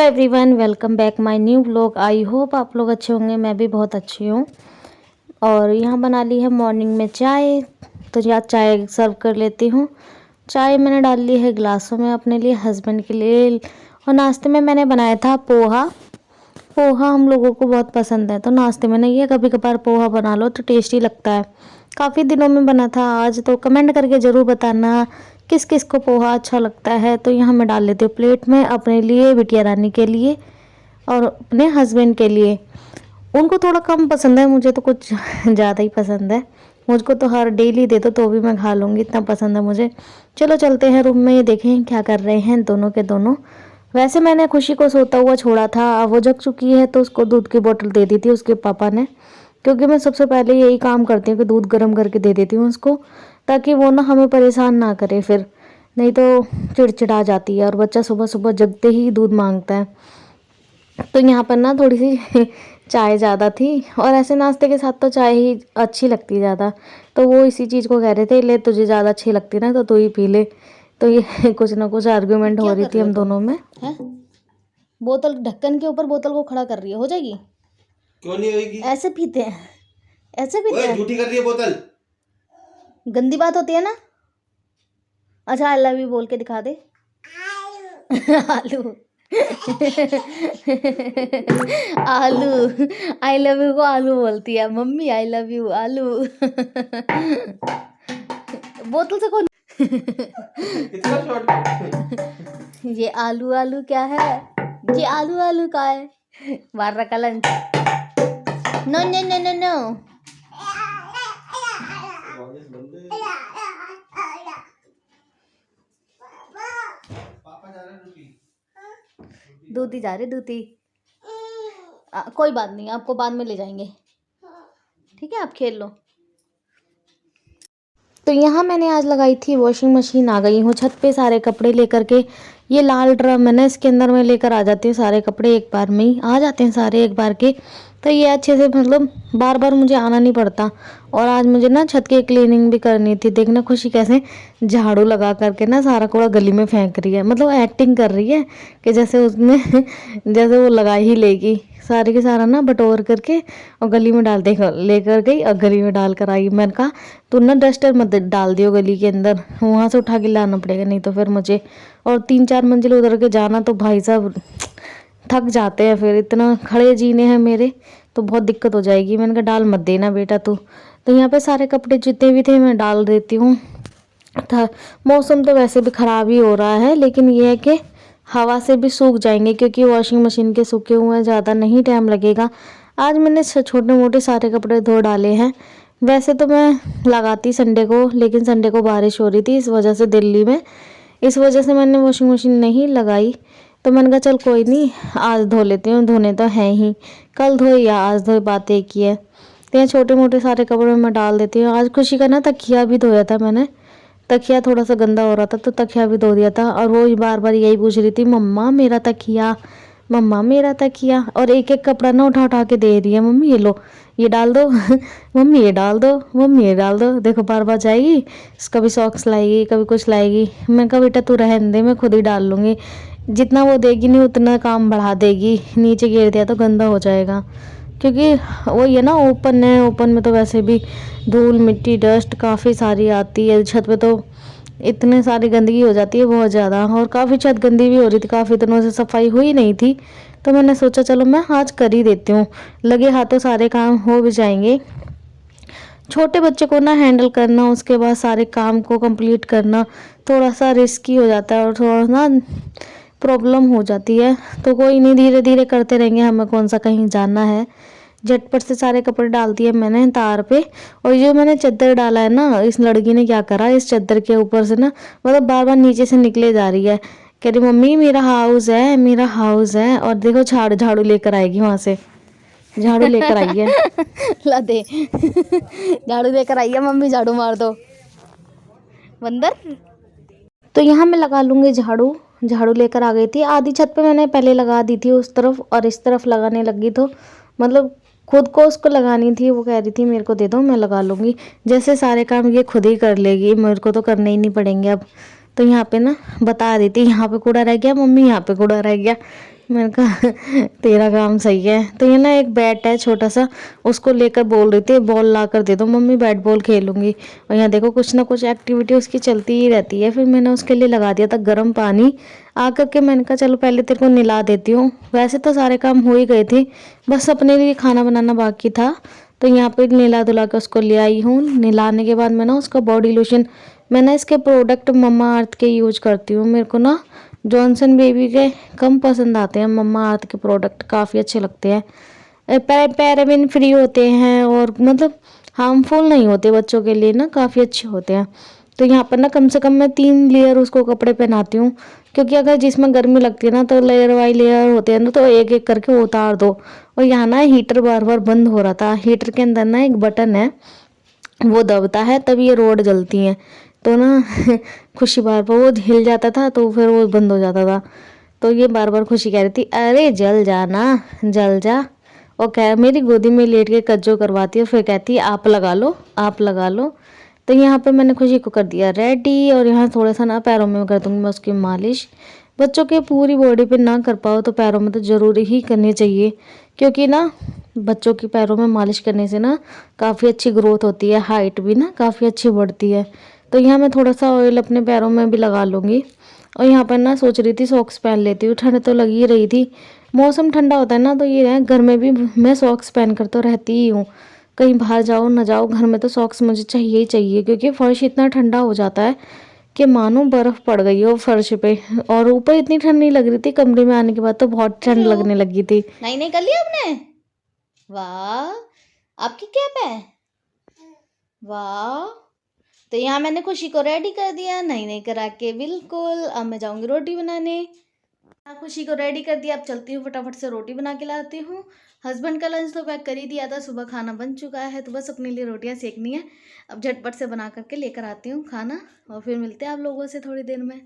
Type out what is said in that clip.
Everyone, welcome back my new blog. I hope आप लोग अच्छे होंगे। मैं भी बहुत अच्छी हूँ। और यहाँ बना ली है मॉर्निंग में चाय। तो यहाँ चाय सर्व कर लेती हूँ। चाय मैंने डाल ली है गिलासों में अपने लिए, हस्बैंड के लिए। और नाश्ते में मैंने बनाया था पोहा। पोहा हम लोगों को बहुत पसंद है, तो नाश्ते में नहीं है, कभी कभार पोहा बना लो तो टेस्टी लगता है। काफ़ी दिनों में बना था आज, तो कमेंट करके ज़रूर बताना किस किस को पोहा अच्छा लगता है। तो यहाँ मैं डाल लेती हूँ प्लेट में, अपने लिए, बिटिया रानी के लिए और अपने हस्बैंड के लिए। उनको थोड़ा कम पसंद है, मुझे तो कुछ ज़्यादा ही पसंद है। मुझको तो हर डेली दे दो तो भी मैं खा लूँगी, इतना पसंद है मुझे। चलो चलते हैं रूम में, ये देखें क्या कर रहे हैं दोनों के दोनों। वैसे मैंने खुशी को सोता हुआ छोड़ा था, अब वो जग चुकी है तो उसको दूध की बोतल दे दी थी उसके पापा ने। क्योंकि मैं सबसे पहले यही काम करती हूँ कि दूध गर्म करके दे देती हूँ उसको, ताकि वो ना हमें परेशान ना करे फिर, नहीं तो चिड़चिड़ा जाती है और बच्चा सुबह सुबह जगते ही दूध मांगता है। तो यहाँ पर ना थोड़ी सी चाय ज़्यादा थी, और ऐसे नाश्ते के साथ तो चाय ही अच्छी लगती है ज़्यादा। तो वो इसी चीज़ को कह रहे थे, ले तुझे ज़्यादा अच्छी लगती ना तो तू ही पी ले। तो ये कुछ ना कुछ आर्ग्यूमेंट हो रही थी हम दोनों में। है बोतल ढक्कन के ऊपर बोतल को खड़ा कर रही है, हो जाएगी? क्यों नहीं होगी? ऐसे पीते हैं, ऐसे पीते हैं। झूठी कर रही है बोतल। गंदी बात होती है ना। अच्छा आई लव यू बोल के दिखा दे। आलू आलू, आई लव यू को आलू बोलती है मम्मी, आई लव यू आलू। बोतल से कौन इतना शॉर्ट। ये आलू आलू क्या है? ये आलू आलू का है। मार रहा का lunch. No no no no no. दूधी जा रहे दूधी। कोई बात नहीं, आपको बाद में ले जाएंगे, ठीक है? आप खेल लो। तो यहाँ मैंने आज लगाई थी वॉशिंग मशीन। आ गई हूँ छत पे सारे कपड़े लेकर के। ये लाल ड्रम है ना, इसके अंदर मैं लेकर आ जाती हूँ सारे कपड़े, एक बार में ही आ जाते हैं सारे एक बार के। तो ये अच्छे से, मतलब बार बार मुझे आना नहीं पड़ता। और आज मुझे ना छत की क्लीनिंग भी करनी थी। देखना खुशी कैसे झाड़ू लगा करके ना सारा कूड़ा गली में फेंक रही है, मतलब एक्टिंग कर रही है कि जैसे उसमें जैसे वो लगा ही लेगी। सारे के सारा ना बटोर करके और गली में डाल दे लेकर गई और गली में डाल कर आई। मैंने कहा तो ना डस्टर मत डाल दियो गली के अंदर, वहाँ से उठा के लाना पड़ेगा, नहीं तो फिर मुझे। और 3-4 मंजिल उधर के जाना तो भाई साहब थक जाते हैं फिर, इतना खड़े जीने हैं मेरे, तो बहुत दिक्कत हो जाएगी। मैंने कहा डाल मत देना बेटा तू। तो यहाँ पे सारे कपड़े जितने भी थे मैं डाल देती हूँ। था मौसम तो वैसे भी ख़राब ही हो रहा है, लेकिन ये है कि हवा से भी सूख जाएंगे, क्योंकि वॉशिंग मशीन के सूखे हुए हैं, ज़्यादा नहीं टाइम लगेगा। आज मैंने छोटे मोटे सारे कपड़े धो डाले हैं। वैसे तो मैं लगाती संडे को, लेकिन संडे को बारिश हो रही थी इस वजह से दिल्ली में, इस वजह से मैंने वॉशिंग मशीन नहीं लगाई। तो मैंने कहा चल कोई नहीं, आज धो लेती हूँ, धोने तो हैं ही, कल धोए या आज धोए, बात एक ही है। तो यहाँ छोटे मोटे सारे कपड़े मैं डाल देती हूँ। आज खुशी का ना तकिया भी धोया था मैंने, तकिया थोड़ा सा गंदा हो रहा था तो तकिया भी धो दिया था। और वो बार बार यही पूछ रही थी, मम्मा मेरा तकिया, मम्मा मेरा तकिया। और एक एक कपड़ा ना उठा उठा के दे रही है, मम्मी ये लो, ये डाल दो मम्मी ये डाल दो, मम्मी ये डाल दो। देखो बार बार जाएगी, कभी सॉक्स लाएगी, कभी कुछ लाएगी। मैं कहा बेटा तू रहने दे, मैं खुद ही डाल लूँगी। जितना वो देगी नहीं उतना काम बढ़ा देगी, नीचे गिर दिया तो गंदा हो जाएगा। क्योंकि वो ये ना ओपन है, ओपन में तो वैसे भी धूल मिट्टी डस्ट काफ़ी सारी आती है। छत पे तो इतने सारी गंदगी हो जाती है बहुत ज़्यादा, और काफ़ी छत गंदी भी हो रही थी, काफ़ी दिनों से सफाई हुई नहीं थी। तो मैंने सोचा चलो मैं आज कर ही देती हूँ, लगे हाथों सारे काम हो भी जाएंगे। छोटे बच्चे को ना हैंडल करना, उसके बाद सारे काम को कंप्लीट करना थोड़ा सा रिस्की हो जाता है और थोड़ा ना प्रॉब्लम हो जाती है। तो कोई नहीं, धीरे धीरे करते रहेंगे, हमें कौन सा कहीं जाना है। झटपट से सारे कपड़े डाल दिए मैंने तार पे। और जो मैंने चादर डाला है ना, इस लड़की ने क्या करा, इस चादर के ऊपर से ना मतलब बार बार नीचे से निकले जा रही है, कह रही मम्मी मेरा हाउस है, मेरा हाउस है। और देखो झाड़ू झाड़ू लेकर आएगी, वहाँ से झाड़ू लेकर आई है ला दे झाड़ू लेकर आई है मम्मी, झाड़ू मार दो बंदर। तो यहाँ मैं लगा लूँगी झाड़ू। झाड़ू लेकर आ गई थी, आधी छत पे मैंने पहले लगा दी थी उस तरफ, और इस तरफ लगाने लगी तो मतलब खुद को उसको लगानी थी। वो कह रही थी मेरे को दे दो, मैं लगा लूँगी। जैसे सारे काम ये खुद ही कर लेगी, मेरे को तो करने ही नहीं पड़ेंगे अब। तो यहाँ पे ना बता रही थी, यहाँ पे कूड़ा रह गया मम्मी, यहाँ पे कूड़ा रह गया। मैंने कहा तेरा काम सही है। तो ये ना एक बैट है छोटा सा, उसको लेकर बोल रही थी बॉल ला कर दे दो मम्मी, बैट बॉल खेलूंगी। और यहाँ देखो कुछ ना कुछ एक्टिविटी उसकी चलती ही रहती है। फिर मैंने उसके लिए लगा दिया था गर्म पानी। आकर के मैंने कहा चलो पहले तेरे को नहला देती हूँ। वैसे तो सारे काम हो ही गए थे, बस अपने लिए खाना बनाना बाकी था। तो यहाँ पे नहला धुला के उसको ले आई हूँ। नहलाने के बाद मैं ना उसका बॉडी लोशन, मैं ना इसके प्रोडक्ट मम्मा अर्थ के यूज करती हूँ। मेरे को ना जॉनसन बेबी के कम पसंद आते हैं, मम्मा अर्थ के प्रोडक्ट काफ़ी अच्छे लगते हैं। पैराबिन फ्री होते हैं और मतलब हार्मफुल नहीं होते, बच्चों के लिए ना काफ़ी अच्छे होते हैं। तो यहाँ पर ना कम से कम मैं 3 लेयर उसको कपड़े पहनाती हूँ, क्योंकि अगर जिसमें गर्मी लगती है ना तो लेयर बाई लेयर होते हैं ना, तो एक एक करके उतार दो। और यहाँ ना हीटर बार बार बंद हो रहा था। हीटर के अंदर ना एक बटन है, वो दबता है तब ये रोड जलती हैं। तो ना खुशी बार बार वो हिल जाता था तो फिर वो बंद हो जाता था। तो ये बार बार खुशी कह रही थी अरे जल जाना, जल जा। और कह मेरी गोदी में लेट के कज्जो करवाती है, फिर कहती है आप लगा लो, आप लगा लो। तो यहाँ पे मैंने खुशी को कर दिया रेडी। और यहाँ थोड़ा सा ना पैरों में कर दूँगी मैं उसकी मालिश। बच्चों के पूरी बॉडी पे ना कर पाओ तो पैरों में तो ज़रूरी ही करनी चाहिए, क्योंकि ना बच्चों की पैरों में मालिश करने से ना काफ़ी अच्छी ग्रोथ होती है, हाइट भी ना काफ़ी अच्छी बढ़ती है। तो यहाँ मैं थोड़ा सा ऑयल अपने पैरों में भी लगा लूँगी। और यहाँ पर ना सोच रही थी सॉक्स पहन लेती हूँ, ठंड तो लगी ही रही थी। मौसम ठंडा होता है ना तो ये है, घर में भी मैं सॉक्स पहन कर तो रहती ही हूँ। कहीं बाहर जाओ ना जाओ, घर में तो सॉक्स मुझे चाहिए ही चाहिए, क्योंकि फर्श इतना ठंडा हो जाता है कि मानो बर्फ़ पड़ गई हो फर्श पे। और ऊपर इतनी ठंड नहीं लग रही थी, कमरे में आने के बाद तो बहुत ठंड लगने लगी थी। नहीं कर लिया आपने? वाह, आपकी कैप है? वाह। तो यहाँ मैंने खुशी को रेडी कर दिया, नहीं करा के बिल्कुल। अब मैं जाऊंगी रोटी बनाने। खुशी को रेडी कर दिया, अब चलती हूँ फटाफट से रोटी बना के लाती हूँ। हस्बैंड का लंच तो पैक कर ही दिया था, सुबह खाना बन चुका है, तो बस अपने लिए रोटियां सेकनी है। अब झटपट से बना करके लेकर आती हूँ खाना, और फिर मिलते हैं आप लोगों से थोड़ी देर में।